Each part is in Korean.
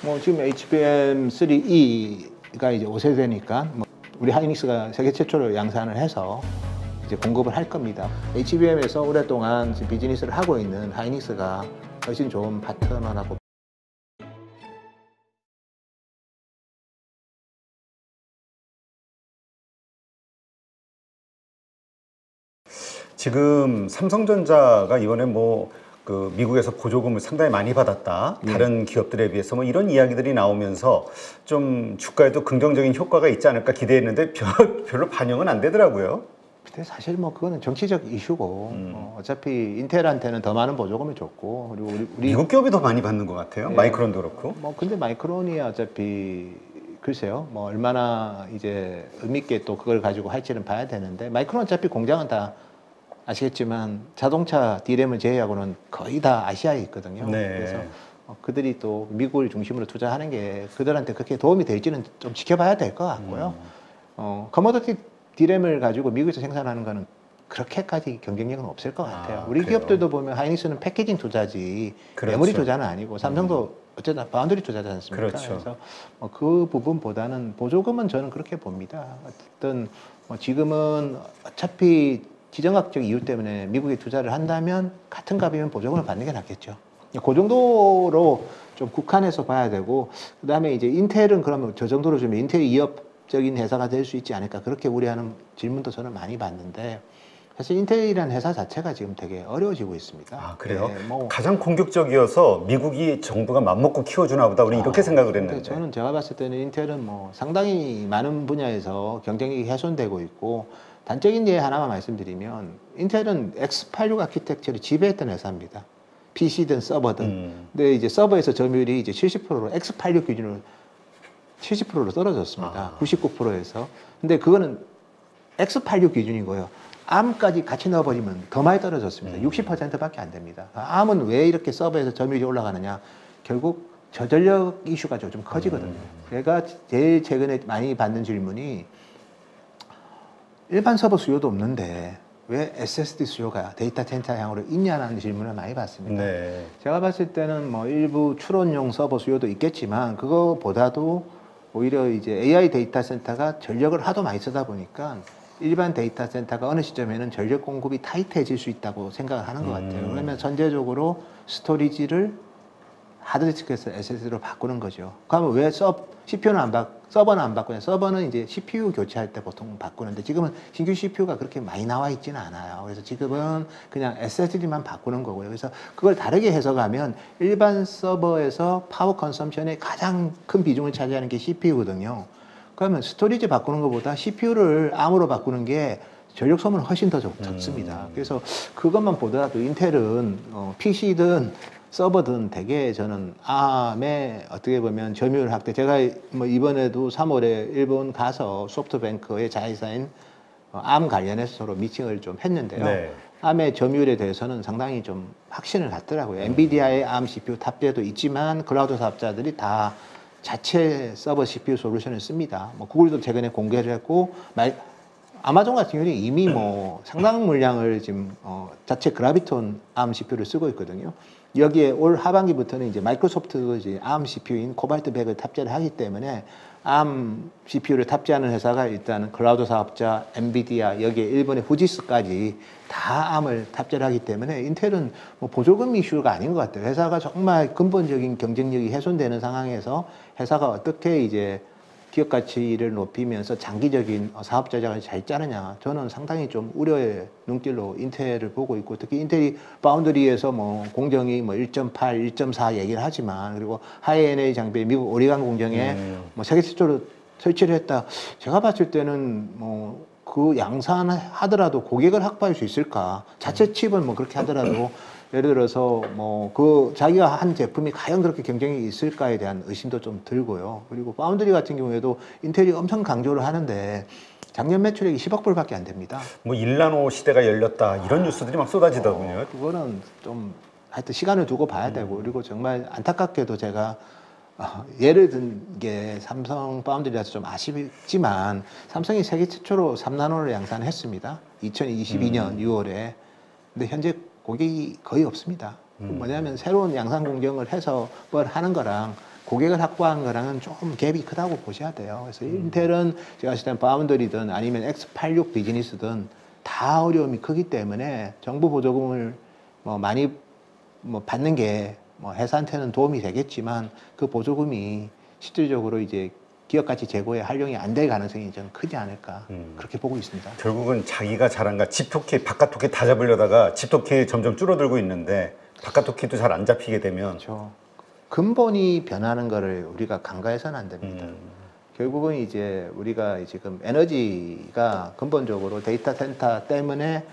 뭐 지금 HBM3E가 이제 5세대니까 뭐 우리 하이닉스가 세계 최초로 양산을 해서 이제 공급을 할 겁니다. HBM에서 오랫동안 지금 비즈니스를 하고 있는 하이닉스가 훨씬 좋은 파트너라고. 지금 삼성전자가 이번에 그 미국에서 보조금을 상당히 많이 받았다. 다른 기업들에 비해서 뭐 이런 이야기들이 나오면서 좀 주가에도 긍정적인 효과가 있지 않을까 기대했는데 별로 반영은 안 되더라고요. 근데 사실 뭐 그거는 정치적 이슈고 어차피 인텔한테는 더 많은 보조금을 줬고 그리고 우리 미국 기업이 더 많이 받는 것 같아요. 네. 마이크론도 그렇고. 뭐 근데 마이크론이 어차피 글쎄요 뭐 얼마나 이제 의미 있게 또 그걸 가지고 할지는 봐야 되는데 마이크론 어차피 공장은 다 아시겠지만 자동차 D램을 제외하고는 거의 다 아시아에 있거든요. 네. 그래서 그들이 또 미국을 중심으로 투자하는 게 그들한테 그렇게 도움이 될지는 좀 지켜봐야 될 것 같고요. 커머더티 D램을 가지고 미국에서 생산하는 거는 그렇게까지 경쟁력은 없을 것 같아요. 우리 그래요? 기업들도 보면 하이닉스는 패키징 투자지 그렇죠. 메모리 투자는 아니고 삼성도 어쨌든 바운더리 투자지 않습니까? 그렇죠. 그래서 그 부분보다는 보조금은 저는 그렇게 봅니다. 어쨌든 지금은 어차피 지정학적 이유 때문에 미국에 투자를 한다면 같은 값이면 보조금을 받는 게 낫겠죠. 그 정도로 좀 국한해서 봐야 되고 그다음에 이제 인텔은 그러면 저 정도로 주면 인텔이 이협적인 회사가 될 수 있지 않을까 그렇게 우려하는 질문도 저는 많이 받는데 사실 인텔이라는 회사 자체가 지금 되게 어려워지고 있습니다. 아, 그래요? 네, 뭐 가장 공격적이어서 미국이 정부가 맘먹고 키워주나 보다 우리 이렇게 생각을 했는데. 저는 제가 봤을 때는 인텔은 뭐 상당히 많은 분야에서 경쟁력이 훼손되고 있고 단적인 예 하나만 말씀드리면 인텔은 x86 아키텍처를 지배했던 회사입니다. PC든 서버든. 근데 이제 서버에서 점유율이 이제 70%로 x86 기준으로 70%로 떨어졌습니다. 99%에서. 근데 그거는 x86 기준이고요. ARM까지 같이 넣어버리면 더 많이 떨어졌습니다. 60%밖에 안 됩니다. ARM은 왜 이렇게 서버에서 점유율이 올라가느냐? 결국 저전력 이슈가 좀 커지거든요. 제가 제일 최근에 많이 받는 질문이 일반 서버 수요도 없는데 왜 SSD 수요가 데이터 센터 향으로 있냐는 질문을 많이 받습니다. 네. 제가 봤을 때는 뭐 일부 추론용 서버 수요도 있겠지만 그거보다도 오히려 이제 AI 데이터 센터가 전력을 하도 많이 쓰다 보니까 일반 데이터 센터가 어느 시점에는 전력 공급이 타이트해질 수 있다고 생각을 하는 것 같아요. 그러면 전제적으로 스토리지를 하드디스크에서 SSD로 바꾸는 거죠. 그러면 왜 CPU는 서버는 안 바꾸냐? 서버는 이제 CPU 교체할 때 보통 바꾸는데 지금은 신규 CPU가 그렇게 많이 나와 있지는 않아요. 그래서 지금은 그냥 SSD만 바꾸는 거고요. 그래서 그걸 다르게 해석하면 일반 서버에서 파워 컨섬션의 가장 큰 비중을 차지하는 게 CPU거든요. 그러면 스토리지 바꾸는 것보다 CPU를 ARM으로 바꾸는 게 전력 소모는 훨씬 더 적습니다. 그래서 그것만 보더라도 인텔은 PC든 서버든 되게 저는 ARM에 어떻게 보면 점유율 확대. 제가 뭐 이번에도 3월에 일본 가서 소프트뱅크의 자회사인 ARM 관련해서 서로 미팅을 좀 했는데요. 네. ARM의 점유율에 대해서는 상당히 좀 확신을 갖더라고요. 엔비디아의 ARM CPU 탑재도 있지만 클라우드 사업자들이 다 자체 서버 CPU 솔루션을 씁니다. 뭐 구글도 최근에 공개를 했고 아마존 같은 경우는 이미 뭐 상당 물량을 지금 자체 그라비톤 ARM CPU를 쓰고 있거든요. 여기에 올 하반기부터는 이제 마이크로소프트도 이제 ARM CPU인 코발트 100을 탑재를 하기 때문에 ARM CPU를 탑재하는 회사가 일단 클라우드 사업자, 엔비디아, 여기에 일본의 후지스까지 다 ARM을 탑재를 하기 때문에 인텔은 뭐 보조금 이슈가 아닌 것 같아요. 회사가 정말 근본적인 경쟁력이 훼손되는 상황에서 회사가 어떻게 이제 기업 가치를 높이면서 장기적인 사업 전략을 잘 짜느냐 저는 상당히 좀 우려의 눈길로 인텔을 보고 있고 특히 인텔이 파운드리에서 뭐 공정이 뭐 1.8, 1.4 얘기를 하지만 그리고 하이엔A 장비 미국 오리간 공정에 뭐 세계 최초로 설치를 했다. 제가 봤을 때는 뭐 그 양산하더라도 고객을 확보할 수 있을까? 자체 칩을 뭐 그렇게 하더라도 예를 들어서 뭐 그 자기가 한 제품이 과연 그렇게 경쟁이 있을까에 대한 의심도 좀 들고요. 그리고 파운드리 같은 경우에도 인텔이 엄청 강조를 하는데 작년 매출액이 10억 불밖에 안 됩니다. 뭐 1나노 시대가 열렸다 이런 뉴스들이 막 쏟아지더군요. 그거는 좀 하여튼 시간을 두고 봐야 되고 그리고 정말 안타깝게도 제가 예를 든 게 삼성 파운드리라서 좀 아쉽지만 삼성이 세계 최초로 3나노를 양산했습니다. 2022년 6월에. 근데 현재 고객이 거의 없습니다. 뭐냐면 새로운 양산 공정을 해서 뭘 하는 거랑 고객을 확보한 거랑은 조금 갭이 크다고 보셔야 돼요. 그래서 인텔은 제가 봤을 땐 파운드리든 아니면 X86 비즈니스든 다 어려움이 크기 때문에 정부 보조금을 뭐 많이 뭐 받는 게 뭐 회사한테는 도움이 되겠지만 그 보조금이 실질적으로 이제 기업 가치 제고에 활용이 안 될 가능성이 좀 크지 않을까 그렇게 보고 있습니다. 결국은 자기가 잘한 가 집토끼, 바깥 토끼 다 잡으려다가 집토끼 점점 줄어들고 있는데 바깥 토끼도 잘 안 잡히게 되면 그렇죠. 근본이 변하는 거를 우리가 간과해서는 안 됩니다. 결국은 이제 우리가 지금 에너지가 근본적으로 데이터 센터 때문에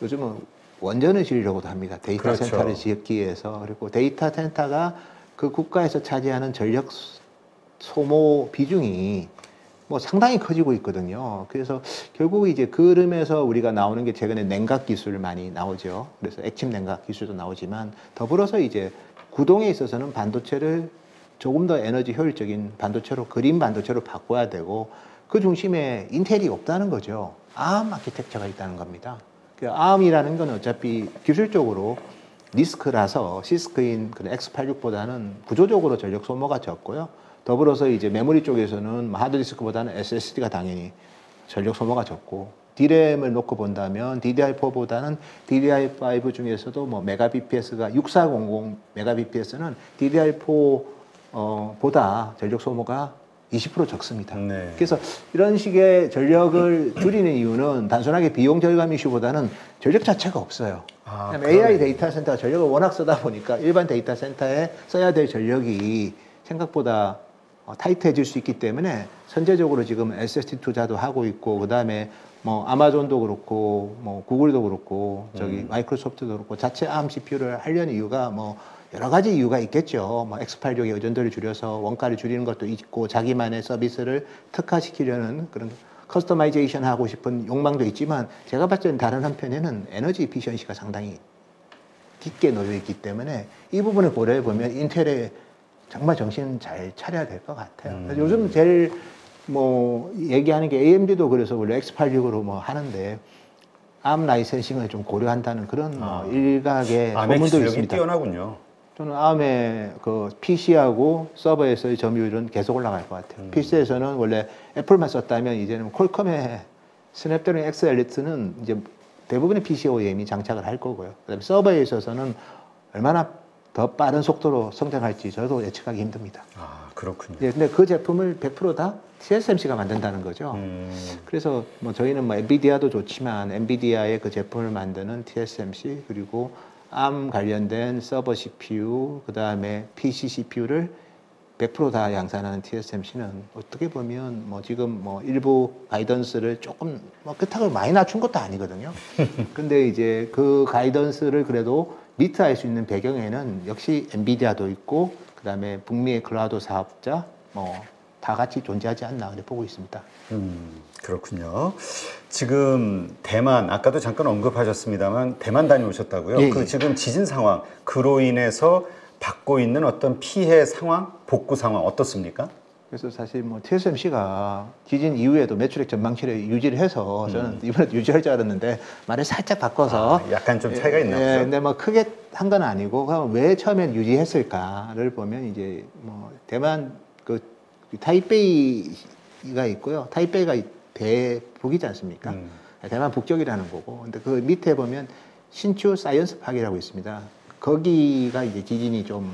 요즘은 원전을 지으려고도 합니다. 데이터 그렇죠. 센터를 짓기 위해서. 그리고 데이터 센터가 그 국가에서 차지하는 전력 소모 비중이 뭐 상당히 커지고 있거든요. 그래서 결국 이제 그 흐름에서 우리가 나오는 게 최근에 냉각 기술 많이 나오죠. 그래서 액침 냉각 기술도 나오지만 더불어서 이제 구동에 있어서는 반도체를 조금 더 에너지 효율적인 반도체로 그린 반도체로 바꿔야 되고 그 중심에 인텔이 없다는 거죠. ARM 아키텍처가 있다는 겁니다. ARM이라는 건 어차피 기술적으로 리스크라서 시스크인 X86보다는 구조적으로 전력 소모가 적고요. 더불어서 이제 메모리 쪽에서는 하드디스크보다는 SSD가 당연히 전력 소모가 적고 DRAM을 놓고 본다면 DDR4보다는 DDR5 중에서도 뭐 메가BPS가 6400 메가BPS는 DDR4 보다 전력 소모가 20% 적습니다. 네. 그래서 이런 식의 전력을 줄이는 이유는 단순하게 비용 절감 이슈보다는 전력 자체가 없어요. AI 데이터 센터가 전력을 워낙 쓰다 보니까 일반 데이터 센터에 써야 될 전력이 생각보다 타이트해질 수 있기 때문에 선제적으로 지금 SSD 투자도 하고 있고 그다음에 뭐 아마존도 그렇고 뭐 구글도 그렇고 저기 마이크로소프트도 그렇고 자체 ARM CPU를 하려는 이유가 뭐 여러 가지 이유가 있겠죠. 뭐 X86의 의존도를 줄여서 원가를 줄이는 것도 있고 자기만의 서비스를 특화시키려는 그런 커스터마이제이션 하고 싶은 욕망도 있지만 제가 봤을 때는 다른 한편에는 에너지 이피션시가 상당히 깊게 놓여 있기 때문에 이 부분을 고려해 보면 인텔에 정말 정신 잘 차려야 될 것 같아요. 그래서 요즘 제일 뭐 얘기하는 게 AMD도 그래서 원래 X86으로 뭐 하는데 ARM 라이센싱을 좀 고려한다는 그런 뭐 일각의 소문도 있습니다. 뛰어나군요. 저는 ARM의 그 PC하고 서버에서의 점유율은 계속 올라갈 것 같아요. PC에서는 원래 애플만 썼다면 이제는 퀄컴의 스냅드래곤 X 엘리트는 이제 대부분의 PC OEM이 장착을 할 거고요. 그다음에 서버에 있어서는 얼마나 더 빠른 속도로 성장할지 저도 예측하기 힘듭니다. 아, 그렇군요. 예, 근데 그 제품을 100%다 TSMC가 만든다는 거죠. 그래서 뭐 저희는 뭐 엔비디아도 좋지만 엔비디아의 그 제품을 만드는 TSMC 그리고 ARM 관련된 서버 CPU 그다음에 PC CPU를 100% 다 양산하는 TSMC는 어떻게 보면 뭐 지금 뭐 일부 가이던스를 조금 뭐 끝하고 많이 낮춘 것도 아니거든요. 근데 이제 그 가이던스를 그래도 미트할 수 있는 배경에는 역시 엔비디아도 있고 그다음에 북미의 클라우드 사업자 뭐 다 같이 존재하지 않나 그렇게 보고 있습니다. 그렇군요. 지금 대만 아까도 잠깐 언급하셨습니다만 대만 다녀오셨다고요? 예, 그 예. 지금 지진 상황 그로 인해서 받고 있는 어떤 피해 상황, 복구 상황 어떻습니까? 그래서 사실 뭐 TSMC가 지진 이후에도 매출액 전망치를 유지를 해서 저는 이번에 유지할 줄 알았는데 말을 살짝 바꿔서 약간 좀 차이가 있나 보죠. 근데 뭐 크게 한 건 아니고 그럼 왜 처음엔 유지했을까를 보면 이제 뭐 대만 그 타이베이가 있고요. 타이베이가 대북이지 않습니까? 대만 북쪽이라는 거고. 근데 그 밑에 보면 신추 사이언스 파크라고 있습니다. 거기가 이제 지진이 좀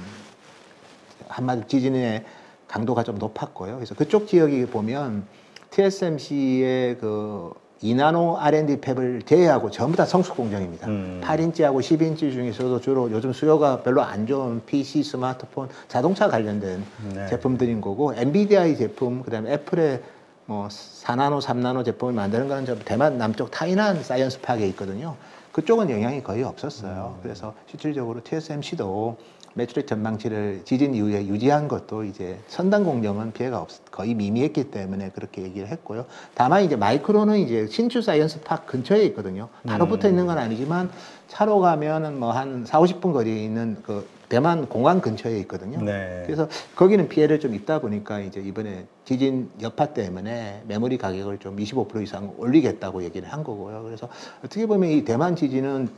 한마디 지진의 강도가 좀 높았고요. 그래서 그쪽 지역이 보면 TSMC의 그 2나노 R&D 팹을 제외하고 전부 다 성숙 공정입니다. 8인치하고 10인치 중에서도 주로 요즘 수요가 별로 안 좋은 PC, 스마트폰, 자동차 관련된 네. 제품들인 거고 엔비디아의 제품, 그다음에 애플의 뭐 4나노, 3나노 제품을 만드는 거는 좀 대만 남쪽 타이난 사이언스 파크에 있거든요. 그쪽은 영향이 거의 없었어요. 그래서 실질적으로 TSMC도 매출액 전망치를 지진 이후에 유지한 것도 이제 선단 공정은 피해가 거의 미미했기 때문에 그렇게 얘기를 했고요. 다만 이제 마이크론은 이제 신추 사이언스 파크 근처에 있거든요. 바로 붙어 있는 건 아니지만 차로 가면은 뭐 한 4, 50분 거리에 있는 그 대만 공항 근처에 있거든요. 네. 그래서 거기는 피해를 좀 있다 보니까 이제 이번에 지진 여파 때문에 메모리 가격을 좀 25% 이상 올리겠다고 얘기를 한 거고요. 그래서 어떻게 보면 이 대만 지진은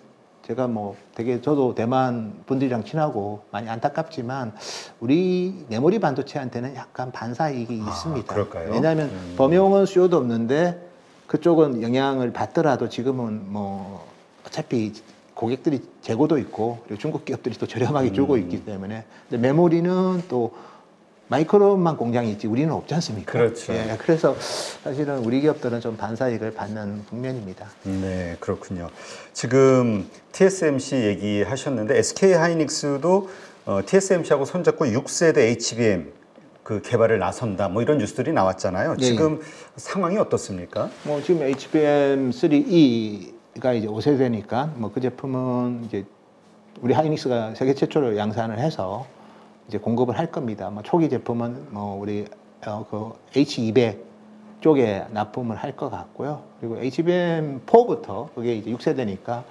제가 뭐 되게 저도 대만 분들이랑 친하고 많이 안타깝지만 우리 메모리 반도체한테는 약간 반사이익이 있습니다. 그럴까요? 왜냐하면 범용은 수요도 없는데 그쪽은 영향을 받더라도 지금은 뭐 어차피 고객들이 재고도 있고 그리고 중국 기업들이 또 저렴하게 주고 있기 때문에 근데 메모리는 또 마이크론만 공장이 있지 우리는 없지 않습니까? 그렇죠. 예, 그래서 사실은 우리 기업들은 좀 반사이익을 받는 국면입니다. 네, 그렇군요. 지금 TSMC 얘기하셨는데 SK 하이닉스도 TSMC하고 손잡고 6세대 HBM 그 개발을 나선다. 뭐 이런 뉴스들이 나왔잖아요. 네. 지금 상황이 어떻습니까? 뭐 지금 HBM3E가 이제 5세대니까 뭐 그 제품은 이제 우리 하이닉스가 세계 최초로 양산을 해서 이제 공급을 할 겁니다. 뭐 초기 제품은 뭐 우리 그 H200 쪽에 납품을 할 것 같고요. 그리고 HBM4부터 그게 이제 6세대니까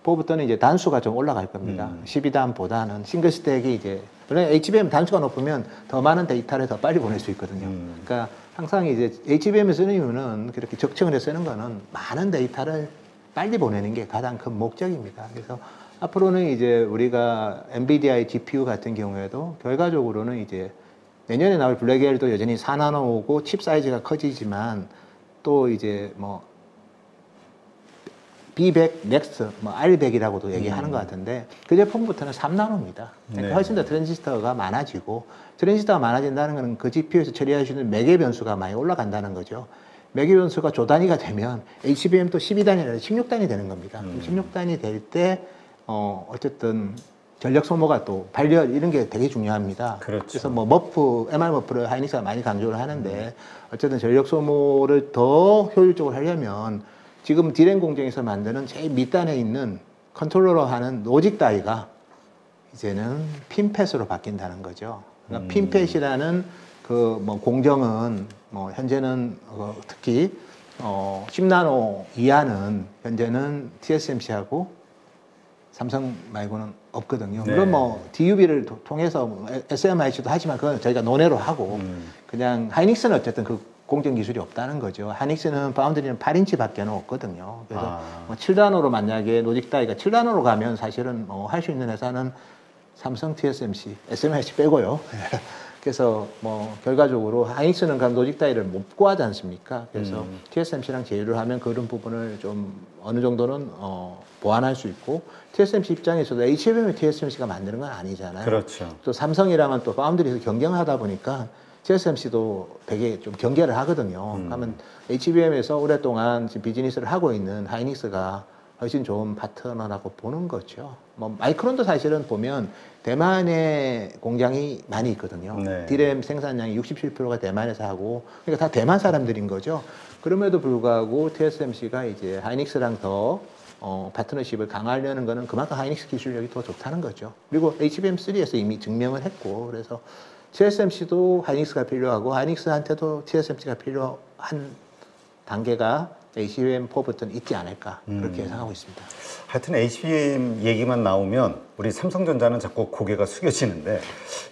4부터는 이제 단수가 좀 올라갈 겁니다. 12단보다는 싱글 스택이 이제 원래 HBM 단수가 높으면 더 많은 데이터를 더 빨리 보낼 수 있거든요. 그러니까 항상 이제 HBM을 쓰는 이유는 그렇게 적층을 해서 쓰는 거는 많은 데이터를 빨리 보내는 게 가장 큰 목적입니다. 그래서 앞으로는 이제 우리가 엔비디아의 GPU 같은 경우에도 결과적으로는 이제 내년에 나올 블랙엘도 여전히 4나노고 칩 사이즈가 커지지만 또 이제 뭐 B100 넥스트, 뭐 R100이라고도 얘기하는 것 같은데 그 제품부터는 3나노입니다. 그러니까 네. 훨씬 더 트랜지스터가 많아지고 트랜지스터가 많아진다는 것은 그 GPU에서 처리할 수 있는 매개 변수가 많이 올라간다는 거죠. 매개 변수가 조 단위가 되면 HBM도 12단위라 16단이 되는 겁니다. 16단이 될 때 어쨌든 전력 소모가 또 발열 이런 게 되게 중요합니다. 그렇죠. 그래서 뭐 머프, MR 머프를 하이닉스가 많이 강조를 하는데 어쨌든 전력 소모를 더 효율적으로 하려면 지금 디램 공정에서 만드는 제일 밑단에 있는 컨트롤러 하는 로직 다이가 이제는 핀팻으로 바뀐다는 거죠. 그러니까 핀팻이라는 그 뭐 공정은 뭐 현재는 특히 10나노 이하는 현재는 TSMC하고 삼성 말고는 없거든요. 네. 물론 뭐 DUV를 통해서 SMIC도 하지만 그건 저희가 논외로 하고 그냥 하이닉스는 어쨌든 그 공정 기술이 없다는 거죠. 하이닉스는 파운드리는 8인치밖에 없거든요. 그래서 뭐 7단으로 만약에 로직 다이가 7단으로 가면 사실은 할 수 있는 회사는 삼성, TSMC, SMIC 빼고요. 그래서 뭐 결과적으로 하이닉스는 그럼 로직 다이를 못 구하지 않습니까? 그래서 TSMC랑 제휴를 하면 그런 부분을 좀 어느 정도는 보완할 수 있고 TSMC 입장에서도 HBM을 TSMC가 만드는 건 아니잖아요. 그렇죠. 또 삼성이랑은 또 파운드리에서 경쟁하다 보니까 TSMC도 되게 좀 경계를 하거든요. 그러면 HBM에서 오랫동안 지금 비즈니스를 하고 있는 하이닉스가 훨씬 좋은 파트너라고 보는 거죠. 뭐 마이크론도 사실은 보면 대만에 공장이 많이 있거든요. 네. 디램 생산량이 67%가 대만에서 하고 그러니까 다 대만 사람들인 거죠. 그럼에도 불구하고 TSMC가 이제 하이닉스랑 더 파트너십을 강화하려는 거는 그만큼 하이닉스 기술력이 더 좋다는 거죠. 그리고 HBM3에서 이미 증명을 했고 그래서 TSMC도 하이닉스가 필요하고 하이닉스한테도 TSMC가 필요한 단계가 HBM4부터는 있지 않을까 그렇게 예상하고 있습니다. 하여튼 HBM 얘기만 나오면 우리 삼성전자는 자꾸 고개가 숙여지는데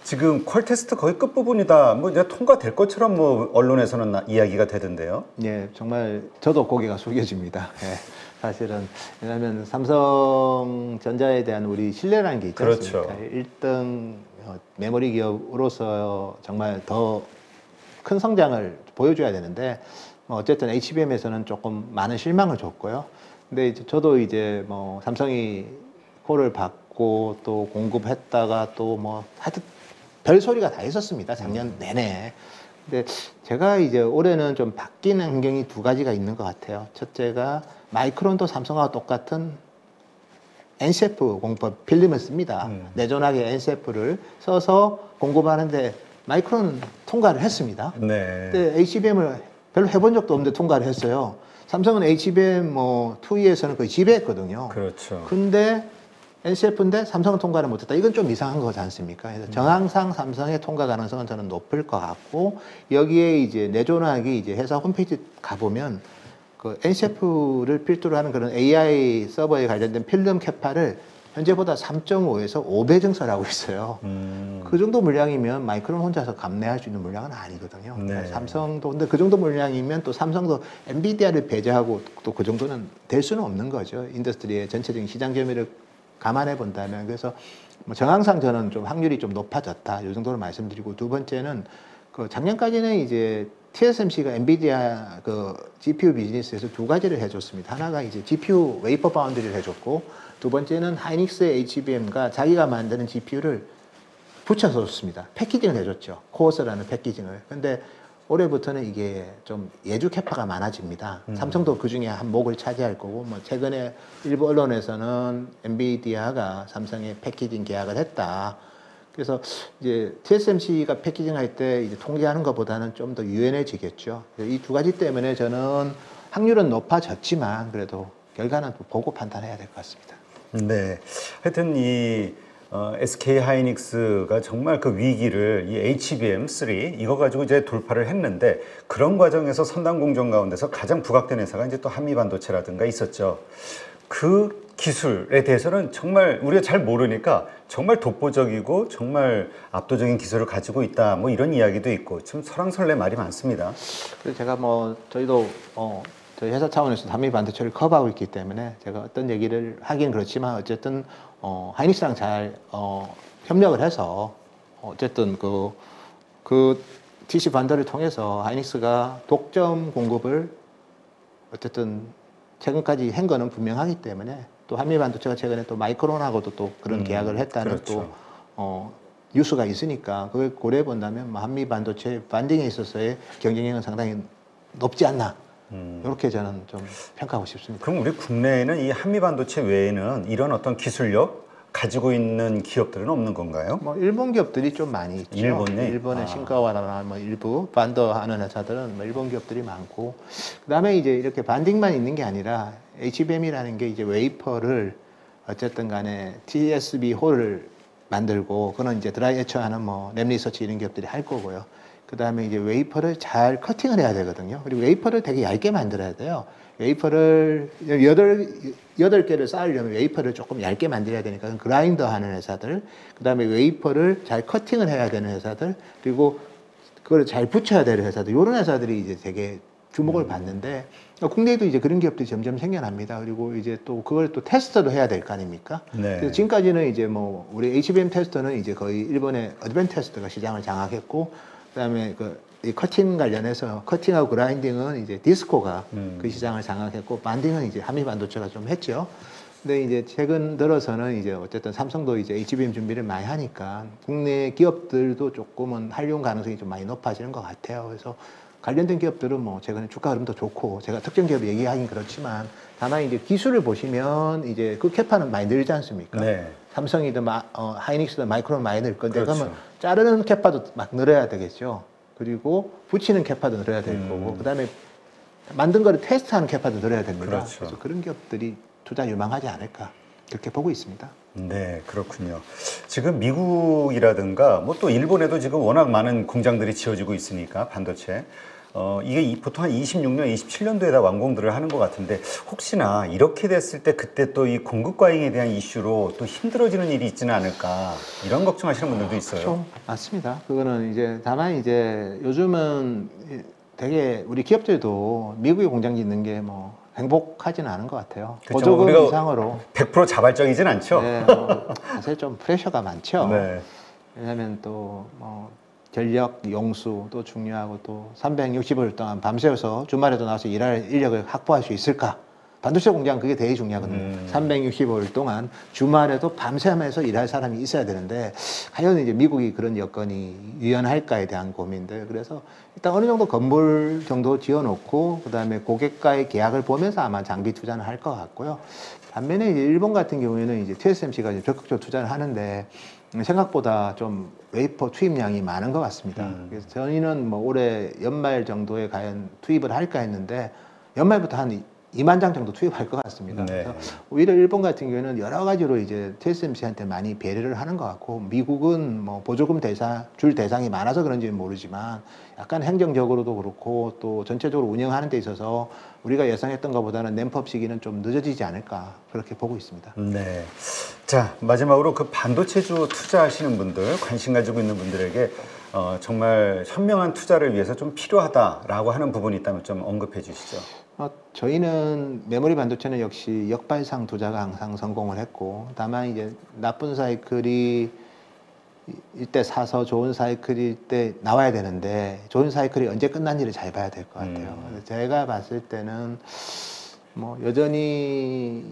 지금 퀄 테스트 거의 끝부분이다. 뭐 이제 통과될 것처럼 뭐 언론에서는 이야기가 되던데요. 네, 정말 저도 고개가 숙여집니다. 예, 사실은 왜냐하면 삼성전자에 대한 우리 신뢰라는 게 있지 않습니까? 그렇죠. 1등 메모리 기업으로서 정말 더 큰 성장을 보여줘야 되는데 어쨌든 HBM에서는 조금 많은 실망을 줬고요. 근데 이제 저도 이제 뭐 삼성이 콜을 받고 또 공급했다가 또 뭐 하여튼 별 소리가 다 있었습니다. 작년 내내. 근데 제가 이제 올해는 좀 바뀐 환경이 두 가지가 있는 것 같아요. 첫째가 마이크론도 삼성하고 똑같은 NCF 공법 필름을 씁니다. 내존하게 NCF를 써서 공급하는데 마이크론 통과를 했습니다. 네. 근데 HBM을 별로 해본 적도 없는데 통과를 했어요. 삼성은 HBM 뭐 2E에서는 거의 지배했거든요. 그렇죠. 근데 NCF인데 삼성은 통과를 못했다. 이건 좀 이상한 거지 않습니까? 그래서 정황상 삼성의 통과 가능성은 저는 높을 것 같고 여기에 이제 내존하기 이제 회사 홈페이지 가보면 그 NCF를 필두로 하는 그런 AI 서버에 관련된 필름 캐파를 현재보다 3.5에서 5배 증설하고 있어요. 그 정도 물량이면 마이크론 혼자서 감내할 수 있는 물량은 아니거든요. 네. 삼성도 근데 그 정도 물량이면 또 삼성도 엔비디아를 배제하고 또 그 정도는 될 수는 없는 거죠. 인더스트리의 전체적인 시장 점유율을 감안해 본다면 그래서 뭐 정황상 저는 좀 확률이 좀 높아졌다 이 정도로 말씀드리고 두 번째는 그 작년까지는 이제 TSMC가 엔비디아 그 GPU 비즈니스에서 두 가지를 해줬습니다. 하나가 이제 GPU 웨이퍼 바운드리를 해줬고 두 번째는 하이닉스의 HBM과 자기가 만드는 GPU를 붙여서 줬습니다. 패키징을 해줬죠. 코어스라는 패키징을. 근데 올해부터는 이게 좀 예주 캐파가 많아집니다. 삼성도 그 중에 한 목을 차지할 거고, 뭐 최근에 일부 언론에서는 엔비디아가 삼성에 패키징 계약을 했다. 그래서 이제 TSMC가 패키징 할 때 이제 통제하는 것보다는 좀 더 유연해지겠죠. 이 두 가지 때문에 저는 확률은 높아졌지만 그래도 결과는 또 보고 판단해야 될 것 같습니다. 네. 하여튼 이 SK 하이닉스가 정말 그 위기를 이 HBM3 이거 가지고 이제 돌파를 했는데 그런 과정에서 선단 공정 가운데서 가장 부각된 회사가 이제 또 한미반도체라든가 있었죠. 그 기술에 대해서는 정말 우리가 잘 모르니까 정말 독보적이고 정말 압도적인 기술을 가지고 있다. 뭐 이런 이야기도 있고 좀 설왕설래 말이 많습니다. 그래서 제가 뭐 저희도 저희 회사 차원에서 한미반도체를 커버하고 있기 때문에 제가 어떤 얘기를 하긴 그렇지만 어쨌든 하이닉스랑 잘 협력을 해서 어쨌든 그 TC 반도를 통해서 하이닉스가 독점 공급을 어쨌든 최근까지 한 거는 분명하기 때문에 또 한미반도체가 최근에 또 마이크론하고도 또 그런 계약을 했다는 그렇죠. 또 뉴스가 있으니까 그걸 고려해 본다면 뭐 한미반도체 반딩에 있어서의 경쟁력은 상당히 높지 않나 이렇게 저는 좀 평가하고 싶습니다. 그럼 우리 국내에는 이 한미반도체 외에는 이런 어떤 기술력 가지고 있는 기업들은 없는 건가요? 뭐 일본 기업들이 좀 많이 있죠. 일본의 신카와나 뭐 일부 반도 하는 회사들은 뭐 일본 기업들이 많고 그다음에 이제 이렇게 반딩만 있는 게 아니라 HBM이라는 게 이제 웨이퍼를 어쨌든 간에 TSV 홀을 만들고 그거는 이제 드라이 에처하는 뭐 랩리서치 이런 기업들이 할 거고요. 그다음에 이제 웨이퍼를 잘 커팅을 해야 되거든요. 그리고 웨이퍼를 되게 얇게 만들어야 돼요. 웨이퍼를 여덟 개를 쌓으려면 웨이퍼를 조금 얇게 만들어야 되니까 그라인더 하는 회사들, 그다음에 웨이퍼를 잘 커팅을 해야 되는 회사들, 그리고 그걸 잘 붙여야 되는 회사들, 이런 회사들이 이제 되게 주목을 받는데 국내에도 이제 그런 기업들이 점점 생겨납니다. 그리고 이제 또 그걸 또 테스터도 해야 될 거 아닙니까? 네. 그래서 지금까지는 이제 뭐 우리 HBM 테스터는 이제 거의 일본의 어드밴 테스터가 시장을 장악했고, 그다음에 이 커팅 관련해서 커팅하고 그라인딩은 이제 디스코가 그 시장을 장악했고 반딩은 이제 한미반도체가 좀 했죠. 근데 이제 최근 들어서는 이제 어쨌든 삼성도 이제 HBM 준비를 많이 하니까 국내 기업들도 조금은 활용 가능성이 좀 많이 높아지는 것 같아요. 그래서 관련된 기업들은 뭐 최근에 주가 흐름도 좋고 제가 특정 기업 얘기하긴 그렇지만 다만 이제 기술을 보시면 이제 그 캐파는 많이 늘지 않습니까? 네. 삼성이든 하이닉스든 마이크론 많이 늘 건데 그렇죠. 그러면 자르는 캐파도 막 늘어야 되겠죠. 그리고 붙이는 캐파도 늘어야 될 거고 그다음에 만든 거를 테스트하는 캐파도 늘어야 됩니다. 그렇죠. 그래서 그런 기업들이 투자 유망하지 않을까 그렇게 보고 있습니다. 네, 그렇군요. 지금 미국이라든가 뭐 또 일본에도 지금 워낙 많은 공장들이 지어지고 있으니까 반도체 이게 보통 한 26년, 27년도에다 완공들을 하는 것 같은데 혹시나 이렇게 됐을 때 그때 또 이 공급 과잉에 대한 이슈로 또 힘들어지는 일이 있지는 않을까 이런 걱정하시는 분들도 있어요. 그렇죠. 맞습니다. 그거는 이제 다만 이제 요즘은 되게 우리 기업들도 미국에 공장 짓는 게 뭐 행복하지는 않은 것 같아요. 그렇죠. 보조금 우리가 이상으로 100% 자발적이진 않죠. 네, 사실 좀 프레셔가 많죠. 네. 왜냐하면 또 뭐 전력 용수도 중요하고 또 365일 동안 밤새워서 주말에도 나와서 일할 인력을 확보할 수 있을까? 반도체 공장 그게 되게 중요하거든요. 365일 동안 주말에도 밤새면서 일할 사람이 있어야 되는데 과연 이제 미국이 그런 여건이 유연할까에 대한 고민들. 그래서 일단 어느 정도 건물 정도 지어놓고 그다음에 고객과의 계약을 보면서 아마 장비 투자는 할 것 같고요. 반면에 이제 일본 같은 경우에는 이제 TSMC가 이제 적극적으로 투자를 하는데 생각보다 좀 웨이퍼 투입량이 많은 것 같습니다. 그래서 저희는 뭐 올해 연말 정도에 과연 투입을 할까 했는데 연말부터 한 2만 장 정도 투입할 것 같습니다. 네. 그래서 오히려 일본 같은 경우에는 여러 가지로 이제 TSMC한테 많이 배려를 하는 것 같고 미국은 뭐 보조금 줄 대상이 많아서 그런지는 모르지만 약간 행정적으로도 그렇고 또 전체적으로 운영하는 데 있어서 우리가 예상했던 것보다는 램프업 시기는 좀 늦어지지 않을까 그렇게 보고 있습니다. 네. 자, 마지막으로 그 반도체주 투자하시는 분들, 관심 가지고 있는 분들에게 정말 현명한 투자를 위해서 좀 필요하다라고 하는 부분이 있다면 좀 언급해 주시죠. 저희는 메모리 반도체는 역시 역발상 투자가 항상 성공을 했고, 다만 이제 나쁜 사이클이 이때 사서 좋은 사이클일 때 나와야 되는데, 좋은 사이클이 언제 끝난지를 잘 봐야 될 것 같아요. 그래서 제가 봤을 때는 뭐 여전히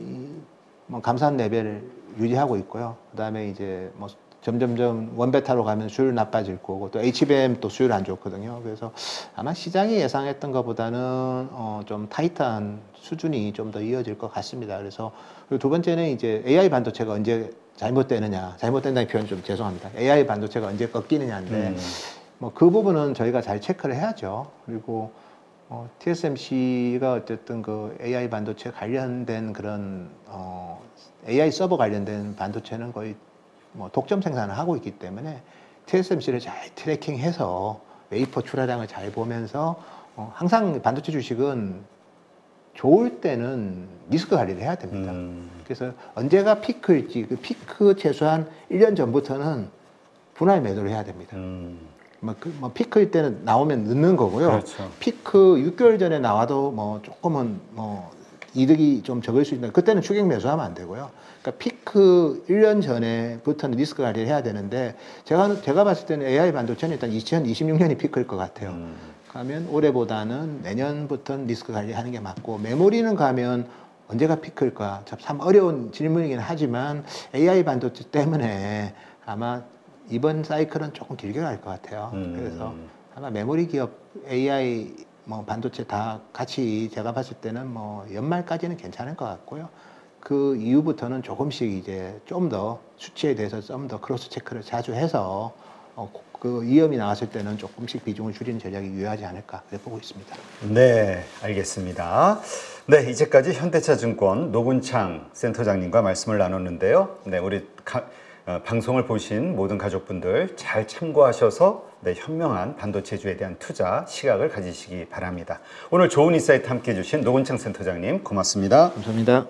뭐 감사한 레벨을 유지하고 있고요. 그다음에 이제 뭐 점점점 원베타로 가면 수율 나빠질 거고, 또 HBM 또 수율 안 좋거든요. 그래서 아마 시장이 예상했던 것보다는 좀 타이트한 수준이 좀 더 이어질 것 같습니다. 그래서 그리고 두 번째는 이제 AI 반도체가 언제 잘못되느냐, 잘못된다는 표현 좀 죄송합니다. AI 반도체가 언제 꺾이느냐인데 뭐 그 부분은 저희가 잘 체크를 해야죠. 그리고 TSMC가 어쨌든 그 AI 반도체 관련된 그런 AI 서버 관련된 반도체는 거의 뭐 독점 생산을 하고 있기 때문에 TSMC를 잘 트래킹해서 웨이퍼 출하량을 잘 보면서 항상 반도체 주식은 좋을 때는 리스크 관리를 해야 됩니다. 그래서 언제가 피크일지 그 피크 최소한 1년 전부터는 분할 매도를 해야 됩니다. 뭐 피크일 때는 나오면 늦는 거고요. 그렇죠. 피크 6개월 전에 나와도 뭐 조금은 뭐 이득이 좀 적을 수 있는데 그때는 추격 매수하면 안 되고요. 그러니까 피크 1년 전에부터는 리스크 관리를 해야 되는데 제가 봤을 때는 AI 반도체는 일단 2026년이 피크일 것 같아요. 가면 올해보다는 내년부터는 리스크 관리하는 게 맞고, 메모리는 가면 언제가 피크일까 참 어려운 질문이긴 하지만 AI 반도체 때문에 아마 이번 사이클은 조금 길게 갈 것 같아요. 그래서 아마 메모리 기업 AI 뭐 반도체 다 같이 제가 봤을 때는 뭐 연말까지는 괜찮을 것 같고요. 그 이후부터는 조금씩 이제 좀 더 수치에 대해서 좀 더 크로스 체크를 자주 해서 그 위험이 나왔을 때는 조금씩 비중을 줄이는 전략이 유효하지 않을까 그렇게 보고 있습니다. 네, 알겠습니다. 네, 이제까지 현대차증권 노군창 센터장님과 말씀을 나눴는데요. 네, 우리 방송을 보신 모든 가족분들 잘 참고하셔서 현명한 반도체주에 대한 투자 시각을 가지시기 바랍니다. 오늘 좋은 인사이트 함께해 주신 노군창 센터장님 고맙습니다. 감사합니다.